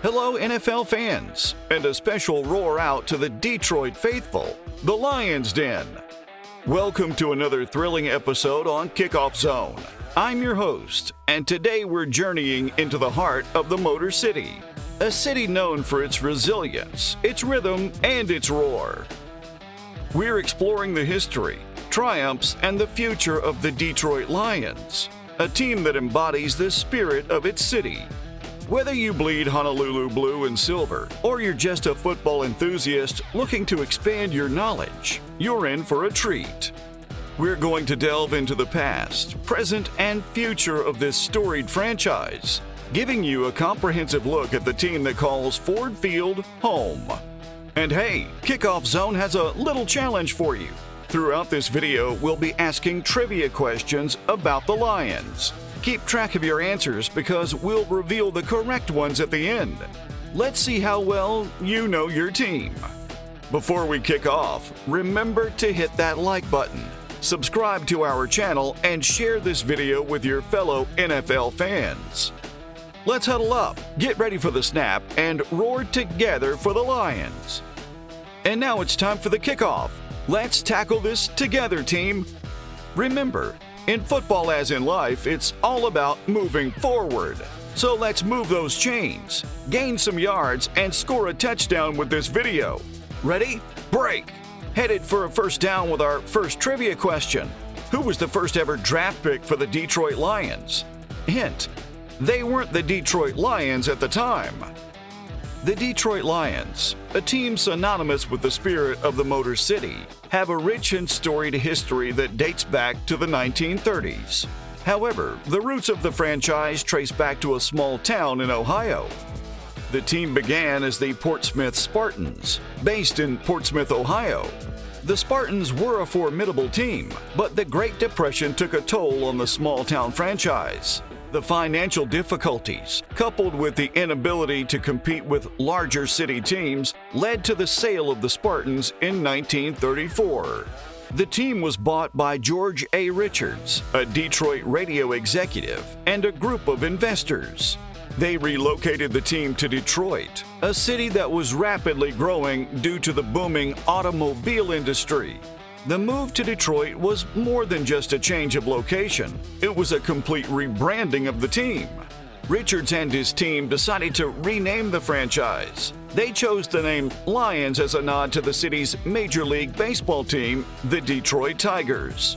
Hello, NFL fans, and a special roar out to the Detroit faithful, the Lions Den. Welcome to another thrilling episode on Kickoff Zone. I'm your host, and today we're journeying into the heart of the Motor City, a city known for its resilience, its rhythm, and its roar. We're exploring the history, triumphs, and the future of the Detroit Lions, a team that embodies the spirit of its city. Whether you bleed Honolulu blue and silver, or you're just a football enthusiast looking to expand your knowledge, you're in for a treat. We're going to delve into the past, present, and future of this storied franchise, giving you a comprehensive look at the team that calls Ford Field home. And hey, Kickoff Zone has a little challenge for you. Throughout this video, we'll be asking trivia questions about the Lions. Keep track of your answers because we'll reveal the correct ones at the end. Let's see how well you know your team. Before we kick off, remember to hit that like button, subscribe to our channel, and share this video with your fellow NFL fans. Let's huddle up, get ready for the snap, and roar together for the Lions. And now it's time for the kickoff. Let's tackle this together, team. Remember, in football as in life, it's all about moving forward. So let's move those chains, gain some yards, and score a touchdown with this video. Ready? Break! Headed for a first down with our first trivia question. Who was the first ever draft pick for the Detroit Lions? Hint: they weren't the Detroit Lions at the time. The Detroit Lions, a team synonymous with the spirit of the Motor City, have a rich and storied history that dates back to the 1930s. However, the roots of the franchise trace back to a small town in Ohio. The team began as the Portsmouth Spartans, based in Portsmouth, Ohio. The Spartans were a formidable team, but the Great Depression took a toll on the small-town franchise. The financial difficulties, coupled with the inability to compete with larger city teams, led to the sale of the Spartans in 1934. The team was bought by George A. Richards, a Detroit radio executive, and a group of investors. They relocated the team to Detroit, a city that was rapidly growing due to the booming automobile industry. The move to Detroit was more than just a change of location. It was a complete rebranding of the team. Richards and his team decided to rename the franchise. They chose the name Lions as a nod to the city's Major League Baseball team, the Detroit Tigers.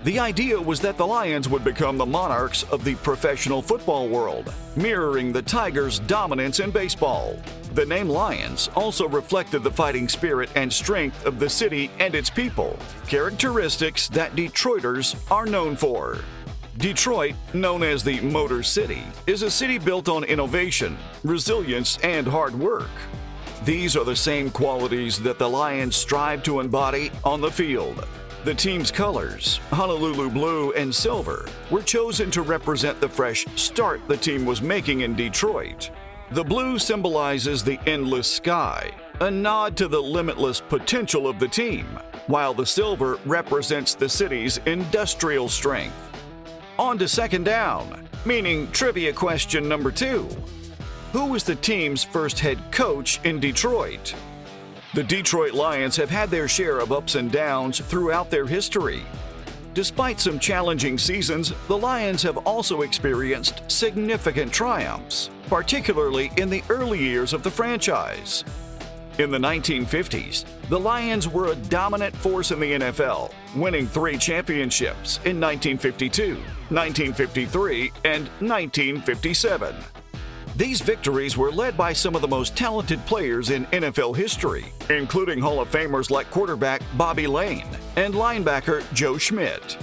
The idea was that the Lions would become the monarchs of the professional football world, mirroring the Tigers' dominance in baseball. The name Lions also reflected the fighting spirit and strength of the city and its people, characteristics that Detroiters are known for. Detroit, known as the Motor City, is a city built on innovation, resilience, and hard work. These are the same qualities that the Lions strive to embody on the field. The team's colors, Honolulu blue and silver, were chosen to represent the fresh start the team was making in Detroit. The blue symbolizes the endless sky, a nod to the limitless potential of the team, while the silver represents the city's industrial strength. On to second down, meaning trivia question number 2. Who was the team's first head coach in Detroit? The Detroit Lions have had their share of ups and downs throughout their history. Despite some challenging seasons, the Lions have also experienced significant triumphs, particularly in the early years of the franchise. In the 1950s, the Lions were a dominant force in the NFL, winning 3 championships in 1952, 1953, and 1957. These victories were led by some of the most talented players in NFL history, including Hall of Famers like quarterback Bobby Lane and linebacker Joe Schmidt.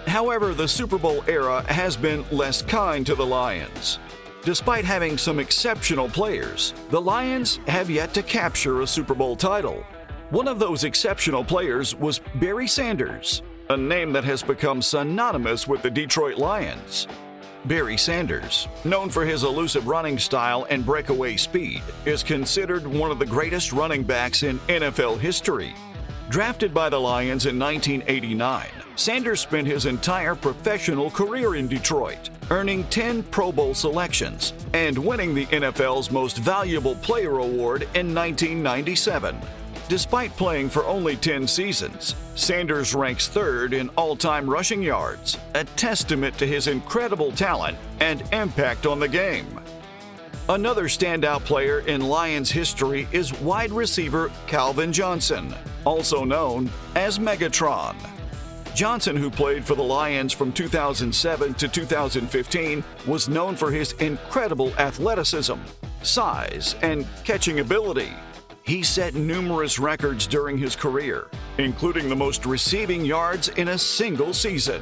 However, the Super Bowl era has been less kind to the Lions. Despite having some exceptional players, the Lions have yet to capture a Super Bowl title. One of those exceptional players was Barry Sanders, a name that has become synonymous with the Detroit Lions. Barry Sanders, known for his elusive running style and breakaway speed, is considered one of the greatest running backs in NFL history. Drafted by the Lions in 1989, Sanders spent his entire professional career in Detroit, earning 10 Pro Bowl selections and winning the NFL's Most Valuable Player award in 1997. Despite playing for only 10 seasons, Sanders ranks third in all-time rushing yards, a testament to his incredible talent and impact on the game. Another standout player in Lions history is wide receiver Calvin Johnson, also known as Megatron. Johnson, who played for the Lions from 2007 to 2015, was known for his incredible athleticism, size, and catching ability. He set numerous records during his career, including the most receiving yards in a single season.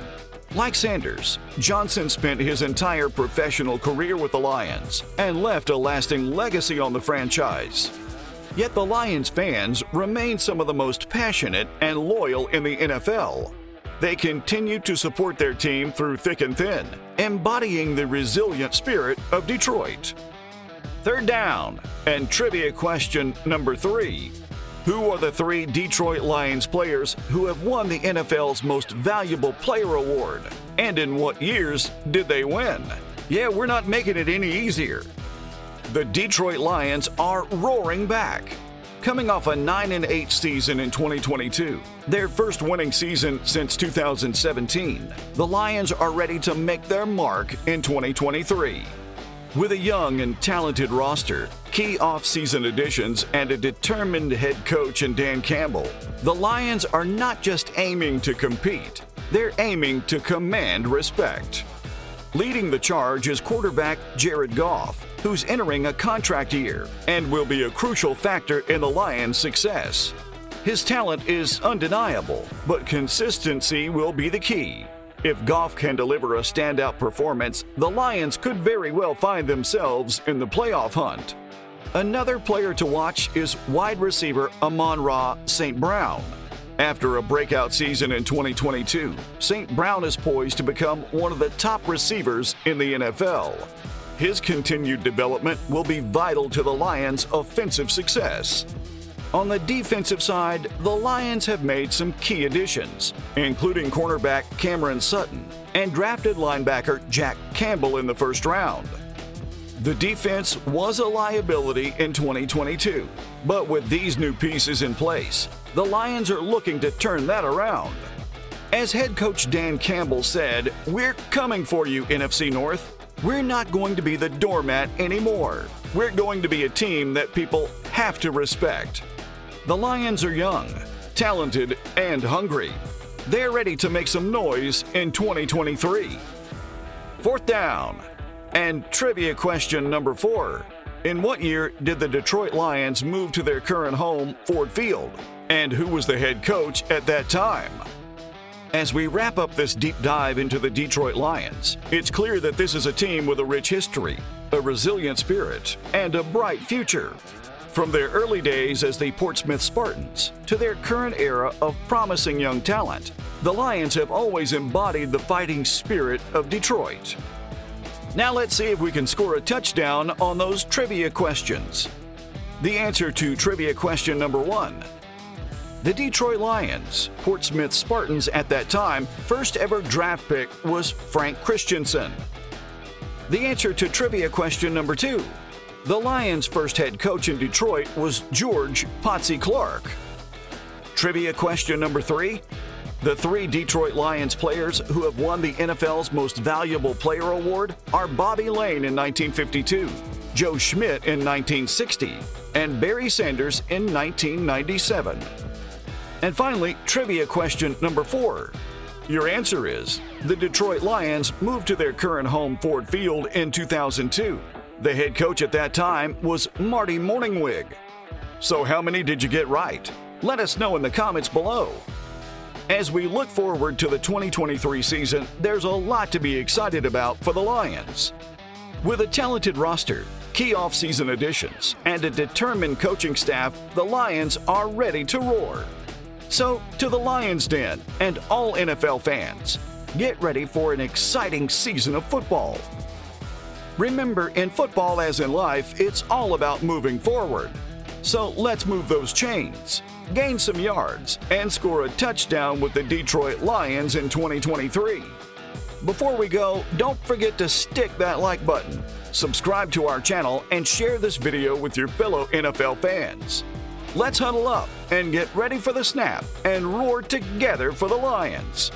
Like Sanders, Johnson spent his entire professional career with the Lions and left a lasting legacy on the franchise. Yet the Lions fans remain some of the most passionate and loyal in the NFL. They continue to support their team through thick and thin, embodying the resilient spirit of Detroit. Third down, and trivia question number 3. Who are the 3 Detroit Lions players who have won the NFL's Most Valuable Player award? And in what years did they win? Yeah, we're not making it any easier. The Detroit Lions are roaring back. Coming off a 9-8 season in 2022, their first winning season since 2017, the Lions are ready to make their mark in 2023. With a young and talented roster, key off-season additions, and a determined head coach in Dan Campbell, the Lions are not just aiming to compete, they're aiming to command respect. Leading the charge is quarterback Jared Goff, who's entering a contract year and will be a crucial factor in the Lions' success. His talent is undeniable, but consistency will be the key. If Goff can deliver a standout performance, the Lions could very well find themselves in the playoff hunt. Another player to watch is wide receiver Amon-Ra St. Brown. After a breakout season in 2022, St. Brown is poised to become one of the top receivers in the NFL. His continued development will be vital to the Lions' offensive success. On the defensive side, the Lions have made some key additions, including cornerback Cameron Sutton and drafted linebacker Jack Campbell in the first round. The defense was a liability in 2022, but with these new pieces in place, the Lions are looking to turn that around. As head coach Dan Campbell said, "We're coming for you, NFC North. We're not going to be the doormat anymore. We're going to be a team that people have to respect." The Lions are young, talented, and hungry. They're ready to make some noise in 2023. Fourth down, and trivia question number 4. In what year did the Detroit Lions move to their current home, Ford Field? And who was the head coach at that time? As we wrap up this deep dive into the Detroit Lions, it's clear that this is a team with a rich history, a resilient spirit, and a bright future. From their early days as the Portsmouth Spartans to their current era of promising young talent, the Lions have always embodied the fighting spirit of Detroit. Now let's see if we can score a touchdown on those trivia questions. The answer to trivia question number 1. The Detroit Lions, Portsmouth Spartans at that time, first ever draft pick was Frank Christensen. The answer to trivia question number 2. The Lions' first head coach in Detroit was George Potsy Clark. Trivia question number 3. The 3 Detroit Lions players who have won the NFL's Most Valuable Player award are Bobby Lane in 1952, Joe Schmidt in 1960, and Barry Sanders in 1997. And finally, trivia question number 4. Your answer is, the Detroit Lions moved to their current home, Ford Field, in 2002. The head coach at that time was Marty Morningwig. So how many did you get right? Let us know in the comments below. As we look forward to the 2023 season, there's a lot to be excited about for the Lions. With a talented roster, key off-season additions, and a determined coaching staff, the Lions are ready to roar. So, to the Lions Den and all NFL fans, get ready for an exciting season of football. Remember, in football as in life, it's all about moving forward. So let's move those chains, gain some yards, and score a touchdown with the Detroit Lions in 2023. Before we go, don't forget to stick that like button, subscribe to our channel, and share this video with your fellow NFL fans. Let's huddle up and get ready for the snap and roar together for the Lions.